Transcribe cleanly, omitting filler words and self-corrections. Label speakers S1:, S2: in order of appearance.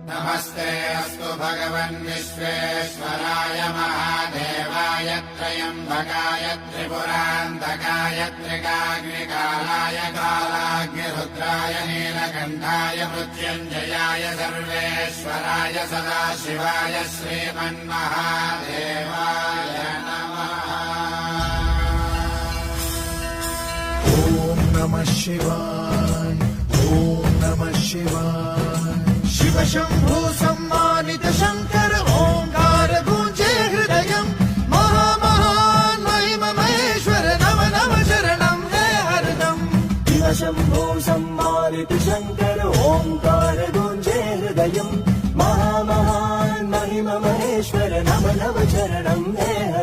S1: नमस्ते अस्तु भगवन् विश्वेश्वराय महादेवाय त्र्यम्बकाय त्रिपुरान्तकाय त्रिकाग्निकालाय कालाग्निरुद्राय नीलकण्ठाय मृत्युञ्जयाय सर्वेश्वराय सदाशिवाय श्रीमन्महादेवाय नमः।
S2: ॐ नमः शिवाय, ॐ नमः शिवाय। शिव शंभो सम्मानित शंकर ओंकार गूंजे हृदयम् महामहान महिम महेश्वर नम नम शरणं हे हरदम्।
S3: शिव शंभो सम्मानित शंकर ओंकार गूंजे हृदयम् महामहान महिम महेश्वर नम नम शरणं हे हरदम्।